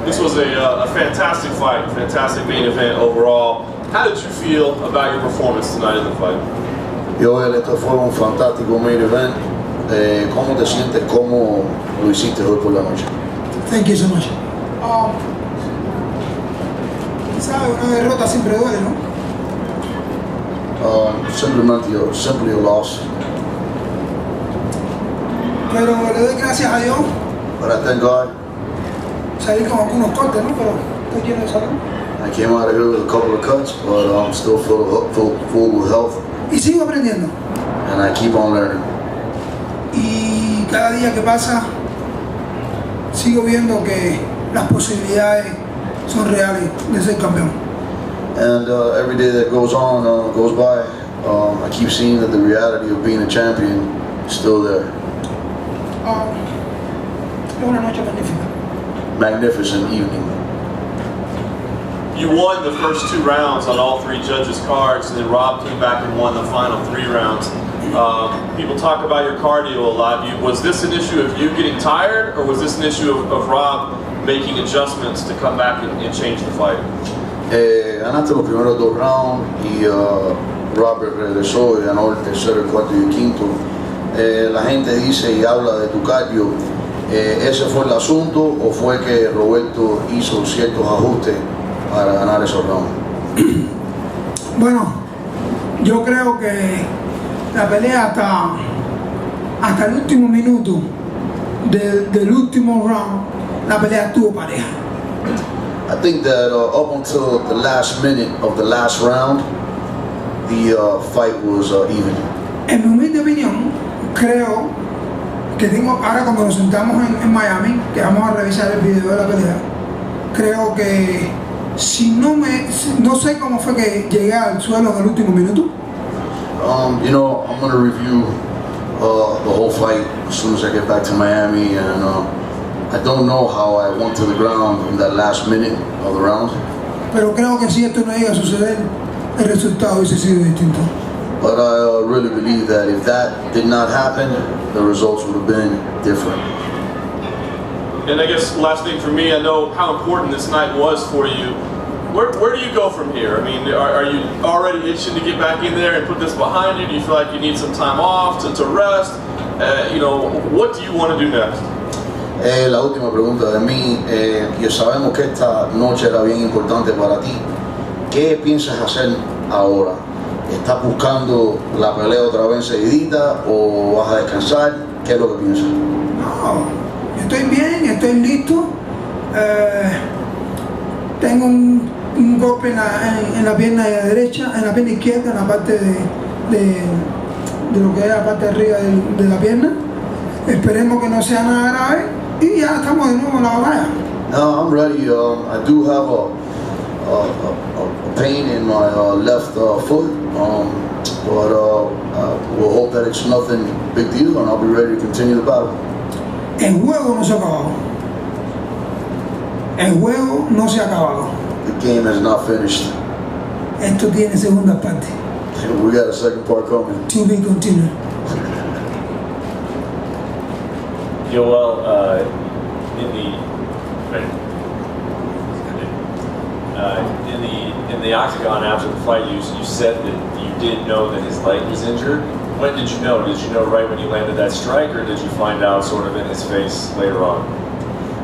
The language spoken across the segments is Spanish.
This was a fantastic fight, fantastic main event overall. How did you feel about your performance tonight in the fight? Yoel, esto fue un fantástico main event. ¿Cómo te sientes? ¿Cómo lo hiciste hoy por la noche? Thank you so much. ¿Sabes? Una derrota siempre duele, ¿no? Simply a loss. Pero le doy gracias a Dios. But I thank God. Salí con algunos cortes, ¿no? Pero estoy lleno de salud. I came out of here with a couple of cuts, but I'm still full with health. Y sigo aprendiendo. And I keep on learning. Y cada día que pasa, sigo viendo que las posibilidades son reales de ser campeón. And every day that goes by, I keep seeing that the reality of being a champion is still there. Es una noche magnífica. Magnificent evening. You won the first 2 rounds on all 3 judges' cards, and then Rob came back and won the final 3 rounds. People talk about your cardio a lot. Was this an issue of you getting tired, or was this an issue of Rob making adjustments to come back and change the fight? Ganaste los primeros 2 rounds y Robert regresó y ganó el tercero, el cuarto y el quinto. La gente dice y habla de tu cardio. ¿Ese fue el asunto o fue que Roberto hizo ciertos ajustes para ganar esos rounds? Bueno, yo creo que la pelea hasta el último minuto del último round, la pelea estuvo pareja. I think that up until the last minute of the last round, the fight was even. En mi humilde opinión, creo que ahora cuando nos sentamos en Miami, que vamos a revisar el video de la pelea, creo que no sé cómo fue que llegué al suelo en el último minuto. I'm going to review the whole fight as soon as I get back to Miami, and I don't know how I went to the ground in that last minute of the round. Pero creo que si esto no iba a suceder, el resultado hubiese sido distinto. But I really believe that if that did not happen, the results would have been different. And I guess last thing for me, I know how important this night was for you. Where do you go from here? I mean, are you already itching to get back in there and put this behind you? Do you feel like you need some time off to rest? What do you want to do next? La última pregunta de mí, y sabemos que esta noche era bien importante para ti. ¿Qué piensas hacer ahora? ¿Estás buscando la pelea otra vez seguidita o vas a descansar? ¿Qué es lo que piensas? No, estoy bien, estoy listo. Tengo un golpe en la pierna derecha, en la pierna izquierda, en la parte de lo que es la parte de arriba de la pierna. Esperemos que no sea nada grave y ya estamos de nuevo en la batalla. No, I'm ready. I do have a pain in my left foot, but we'll hope that it's nothing big deal, and I'll be ready to continue the battle. El juego no se ha acabado. El juego no se ha acabado. The game has not finished. Esto tiene segunda parte. We got a second part coming. To be continued. Yoel, in the octagon after the fight, you said that you did know that his leg was injured. When did you know? Did you know right when you landed that strike, or did you find out sort of in his face later on?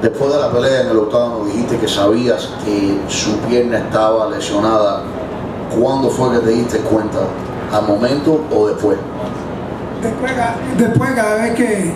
Después de la pelea en el octavo dijiste que sabías que su pierna estaba lesionada. ¿Cuándo fue que te diste cuenta? ¿Al momento o después? Después cada vez que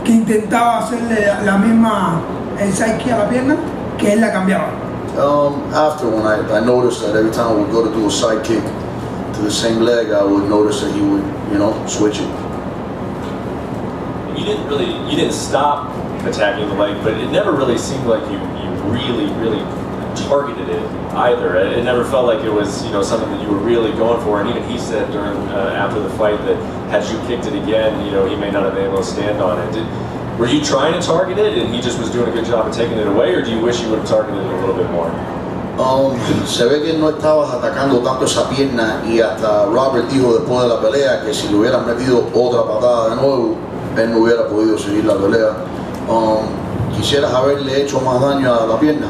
intentaba hacerle la misma sidekick a la pierna, que él la cambiaba. After when I noticed that every time I would go to do a side kick to the same leg, I would notice that he would, switch it. You didn't stop attacking the leg, but it never really seemed like you really targeted it either. It never felt like it was something that you were really going for. And even he said during after the fight that had you kicked it again, he may not have been able to stand on it. Were you trying to target it, and he just was doing a good job of taking it away, or do you wish you would have targeted it a little bit more? Se ve que no estabas atacando tanto esa pierna, y hasta Robert dijo después de la pelea que si le hubieras metido otra patada de nuevo, él no hubiera podido seguir la pelea. quisieras haberle hecho más daño a la pierna.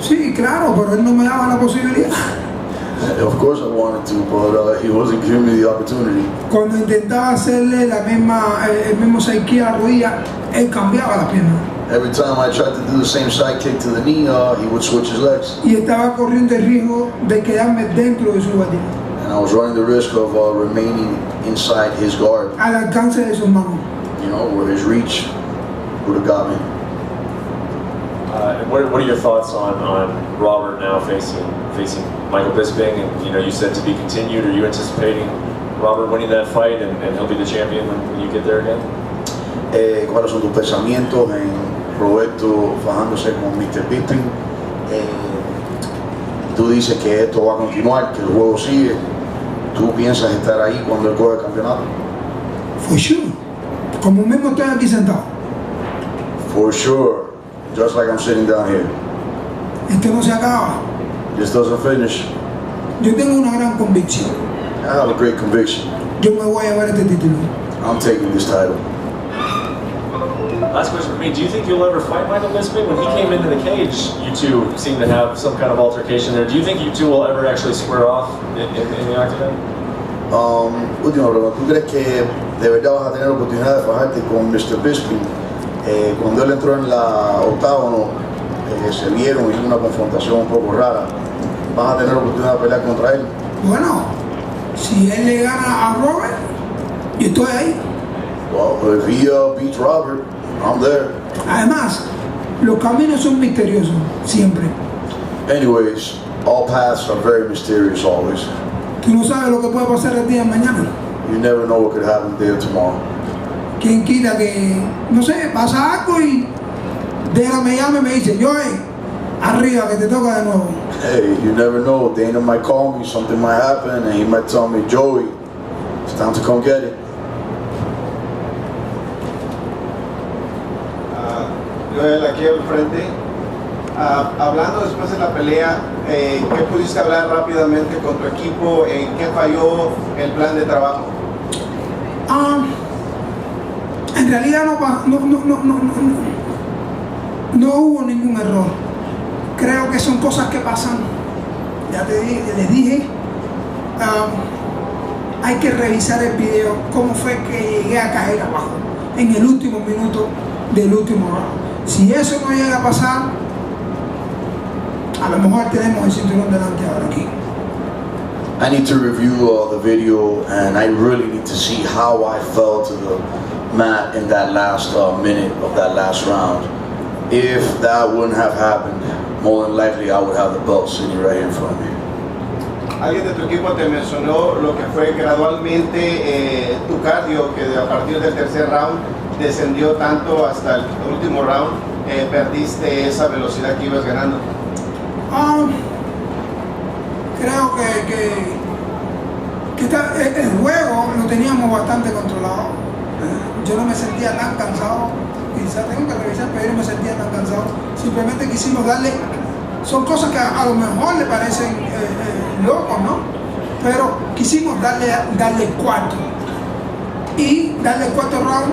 Sí, claro, pero él no me daba la posibilidad. Of course I wanted to, but he wasn't giving me the opportunity. Cuando intentaba hacerle el mismo sidekick a la rodilla, él cambiaba la pierna. Every time I tried to do the same side kick to the knee, he would switch his legs. Y estaba corriendo el riesgo de quedarme dentro de su batina, And I was running the risk of remaining inside his guard, al alcance de sus manos. you know, where his reach would have got me. And what are your thoughts on Robert now facing Michael Bisping? And you said to be continued. Are you anticipating Robert winning that fight and he'll be the champion when you get there again? ¿Cuáles son tus pensamientos en Roberto fajándose con Mr. Bisping? Tú dices que esto va a continuar, que el juego sigue. ¿Tú piensas estar ahí cuando él coge el campeonato? For sure. Como mismo estoy aquí sentado. For sure, just like I'm sitting down here. Esto no se acaba. This doesn't finish. Yo tengo una gran convicción. I have a great conviction. Yo me voy a llevar este título. I'm taking this title. Last question for me. Do you think you'll ever fight Michael Bisping? When he came into the cage, you two seemed to have some kind of altercation there. Do you think you two will ever actually square off in the octagon? Última pregunta. ¿Tú crees que de verdad vas a tener la oportunidad de fajarte con Mr. Bisping? Cuando él entró en la octágono, se vieron en una confrontación un poco rara. ¿Vas a tener la oportunidad de pelear contra él? Bueno, si él le gana a Robert, yo estoy ahí. Well, if he beats Robert, I'm there. Además, los caminos son misteriosos, siempre. Anyways, all paths are very mysterious always. Tú no sabes lo que puede pasar el día de mañana. You never know what could happen there tomorrow. Quien quita que, no sé, pasa algo y me llama y me dice, Yoel, arriba que te toca de nuevo. Hey, you never know. Dana might call me, something might happen, and he might tell me, Joey, it's time to come get it. Yoel, aquí al frente. Hablando después de la pelea, ¿qué pudiste hablar rápidamente con tu equipo? ¿En qué falló el plan de trabajo? En realidad no hubo ningún error. Creo que son cosas que pasan. Ya les dije, hay que revisar el video, cómo fue que llegué a caer abajo en el último minuto del último round. Si eso no llega a pasar, a lo mejor tenemos el cinturón delante ahora aquí. I need to review the video, and I really need to see how I fell to the mat in that last minute of that last round. If that wouldn't have happened, more than likely I would have the belt sitting right here in front of me. Alguien de tu equipo te mencionó lo que fue gradualmente tu cardio, que a partir del tercer round descendió tanto hasta el último round, perdiste esa velocidad que ibas ganando. Creo que el juego lo teníamos bastante controlado. Yo no me sentía tan cansado, quizás tengo que revisar, pero yo no me sentía tan cansado. Simplemente quisimos darle, son cosas que a lo mejor le parecen locos, ¿no? Pero quisimos darle cuarto. Y darle el cuarto round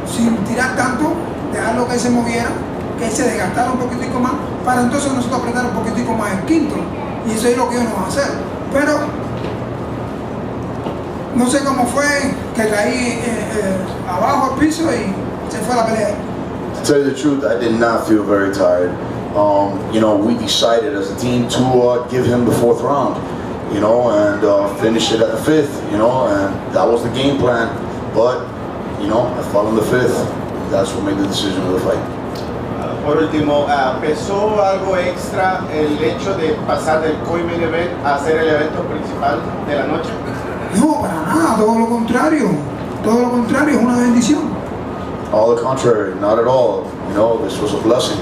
sin tirar tanto, dejarlo que él se moviera, que él se desgastara un poquitico más, para entonces nosotros apretar un poquitico más el quinto. Y eso es lo que íbamos a hacer. Pero no sé cómo fue que caí abajo al piso y se fue a la pelea. To tell you the truth, I did not feel very tired. We decided as a team to give him the fourth round, and finish it at the fifth, and that was the game plan. But, I fell in the fifth. That's what made the decision of the fight. Por último, ¿pesó algo extra el hecho de pasar del co-main event a ser el evento principal de la noche? No, para nada, todo lo contrario. Todo lo contrario, es una bendición. All the contrary, not at all. This was a blessing.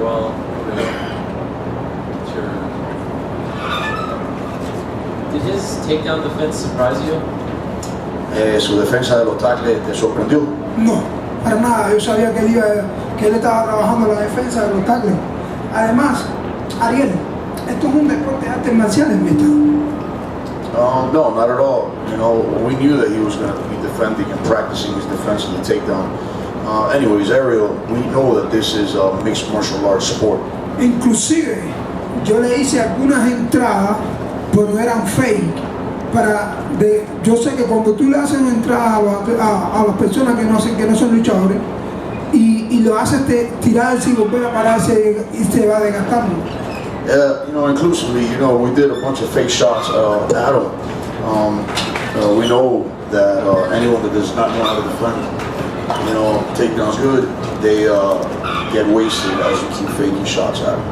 Well, sure. Did his takedown defense surprise you? Su defensa de los tackles te sorprendió. No, para nada. Yo sabía que él estaba trabajando la defensa de los tackles. Además, Ariel, esto es un deporte de artes marciales, ¿viste? No, not at all. You know, we knew that he was going to be defending and practicing his defense of the takedown. Anyways, Ariel, we know that this is a mixed martial arts sport. Inclusive, yo le hice algunas entradas, pero eran fake. Yo sé que cuando tú le haces una entrada a las personas que no son luchadores y lo haces tirar sin volver a pararse y se va desgastando. You know, inclusively, you know, we did a bunch of fake shots at him. We know that anyone that does not know how to defend, you know, takedowns good, they get wasted as you keep faking shots at them.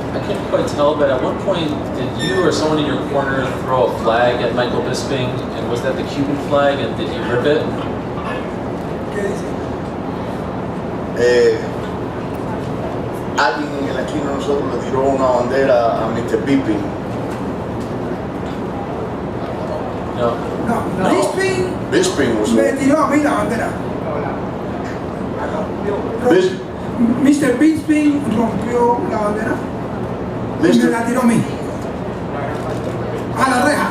I can't quite tell, but at one point, did you or someone in your corner throw a flag at Michael Bisping? And was that the Cuban flag? And did you rip it? ¿Qué dice? Alguien en la esquina de nosotros le tiró una bandera a Mr. Bisping. No. No. Bisping was me tiró a mí la bandera. Mr. Bisping rompió la bandera y me la tiró a mí. A la reja.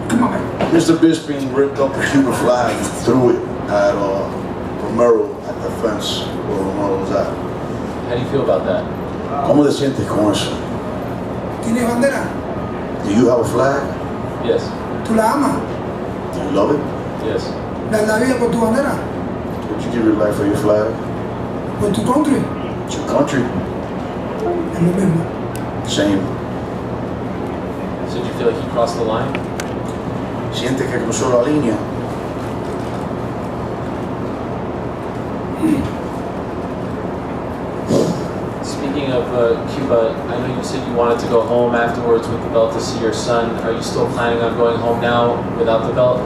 Come on, man. Mr. Bisping ripped up the Cuban flag and threw it at Romero at the fence where Romero was at. How do you feel about that? ¿Cómo te sientes con eso? ¿Tienes bandera? Do you have a flag? Yes. ¿Tú la amas? Do you love it? Yes. ¿Das la vida por tu bandera? Would you give your life for your flag? ¿Por tu country? It's your country. Es lo mismo. Same. So did you feel like he crossed the line? Siente que cruzó la línea. Speaking of Cuba, I know you said you wanted to go home afterwards with the belt to see your son. Are you still planning on going home now without the belt?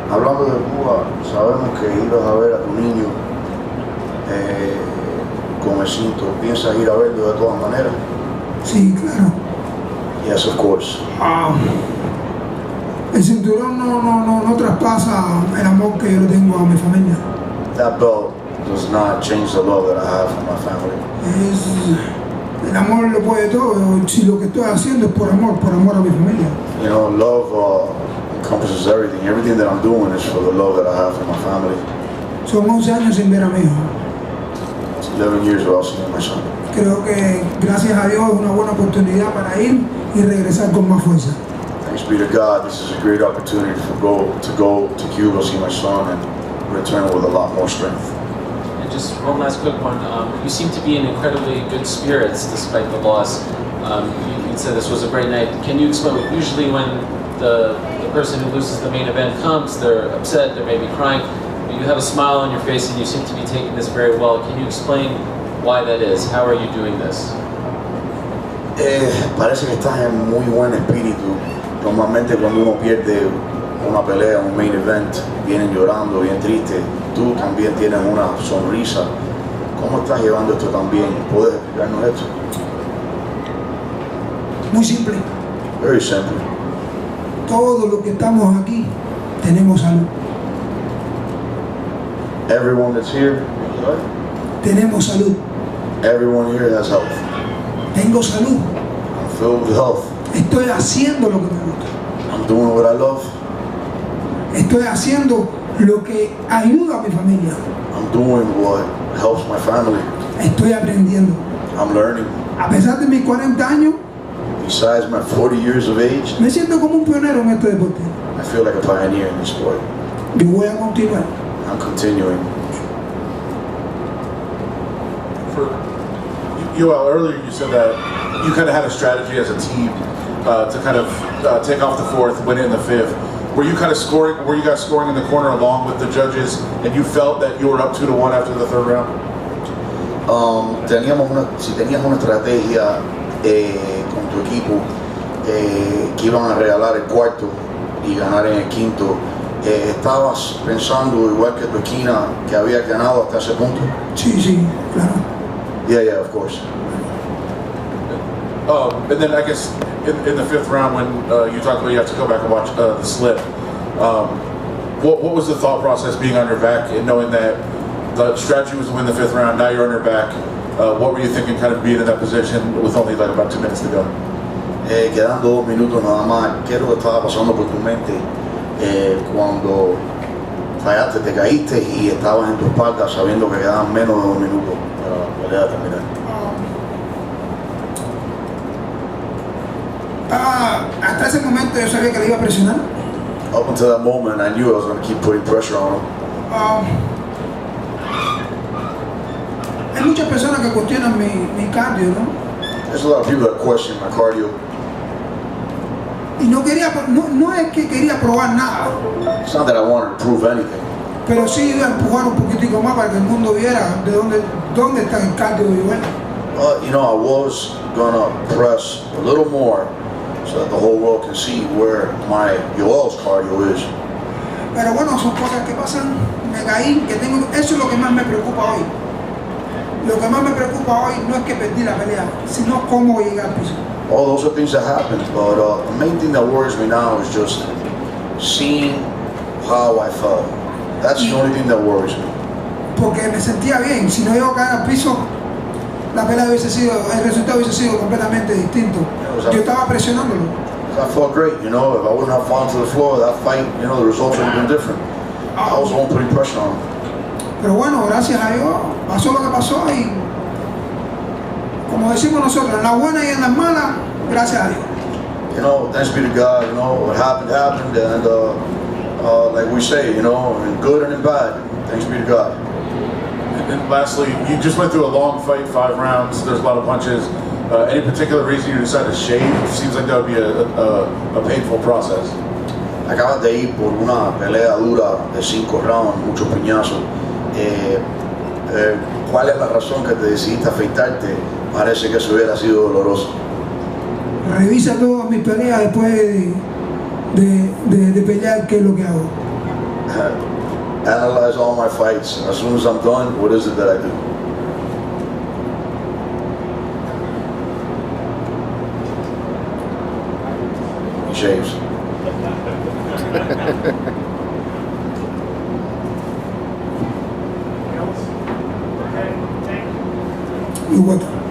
Hablando de Cuba, sabemos que ibas a ver a tu niño con el cinto. ¿Piensas ir a verlo de todas maneras? Sí, claro. Yes, of course. El cinturón no traspasa el amor que yo le tengo a mi familia. That belt does not change the love that I have for my family. El amor lo puede todo. Si lo que estoy haciendo es por amor a mi familia. You know, love encompasses everything. Everything that I'm doing is for the love that I have for my family. Son 11 años sin ver a mi hijo. It's 11 years without seeing my son. Creo que gracias a Dios es una buena oportunidad para ir y regresar con más fuerza. Thanks be to God, this is a great opportunity to go to Cuba, see my son, and return with a lot more strength. And just one last quick one. You seem to be in incredibly good spirits despite the loss. You said this was a great night. Can you explain? Usually when the person who loses the main event comes, they're upset, they may be crying. But you have a smile on your face and you seem to be taking this very well. Can you explain why that is? How are you doing this? Parece que estás en muy buen espíritu. Normalmente cuando uno pierde una pelea, un main event, vienen llorando, bien triste. Tú también tienes una sonrisa. ¿Cómo estás llevando esto también? ¿Puedes explicarnos esto? Muy simple. Very simple. Todos los que estamos aquí tenemos salud. Everyone that's here, Tenemos salud. everyone here has health. Tengo salud. I'm filled with health. Estoy haciendo lo que me gusta. I'm doing what I love. Estoy haciendo lo que ayuda a mi familia. I'm doing what helps my family. Estoy aprendiendo. I'm learning. A pesar de mis 40 años, Besides my 40 years of age, me siento como un pionero en este deporte. I feel like a pioneer in this sport. Yo voy a continuar. I'm continuing. For Yoel, earlier you said that you kind of had a strategy as a team to kind of take off the fourth, win it in the fifth. Were you kind of scoring? Were you guys scoring in the corner along with the judges, and you felt that you were up 2-1 after the third round? Si tenías una estrategia con tu equipo que iban a regalar el cuarto y ganar en el quinto, ¿estabas pensando igual que tu esquina que había ganado hasta ese punto? Sí, claro. Yeah, of course. And then I guess in the fifth round when you talked about you have to go back and watch the slip, what was the thought process being on your back and knowing that the strategy was to win the fifth round, now you're on your back? What were you thinking kind of being in that position with only like about 2 minutes to go? Quedando 2 minutos nada más, ¿qué es lo que estaba pasando por tu mente cuando fallaste, te caíste y estabas en tu espalda sabiendo que quedaban menos de 2 minutos para la pelea terminar? Hasta ese momento yo sabía que le iba a presionar. Up until that moment, I knew I was going to keep putting pressure on him. Hay muchas personas que cuestionan mi cardio, ¿no? There's a lot of people that question my cardio. Y no es que quería probar nada, It's not that I wanted to prove anything, pero sí iba a empujar un poquitico más para que el mundo viera de dónde está el cardio de Yoel. but I was going to press a little more so that the whole world can see where my Yoel's cardio is. Pero bueno, son cosas que pasan. Me caí, eso es lo que más me preocupa hoy. Lo que más me preocupa hoy no es que perdí la pelea, sino cómo llegué al piso. All those are things that happen, but the main thing that worries me now is just seeing how I felt. That's the only thing that worries me. Porque me sentía bien. Si no llego a caer al piso, el resultado hubiese sido completamente distinto. Yo estaba presionándolo. I felt great, If I wouldn't have fallen to the floor, that fight, the results would have been different. I was the one putting pressure on him. Pero bueno, gracias a Dios, pasó lo que pasó y, como decimos nosotros, en las buenas y en las malas, gracias a Dios. Thanks be to God, what happened, and like we say, in good and in bad, thanks be to God. And lastly, you just went through a long fight, 5 rounds. There's a lot of punches. Any particular reason you decided to shave? It seems like that would be a painful process. Acabas de ir por una pelea dura de 5 rounds, muchos piñazos. ¿Cuál es la razón que te decidiste afeitarte? Parece que eso hubiera sido doloroso. Revisa todas mis peleas después de pelear, qué es lo que hago. Analyze all my fights. As soon as I'm done, what is it that I do? He shaves. Y bueno.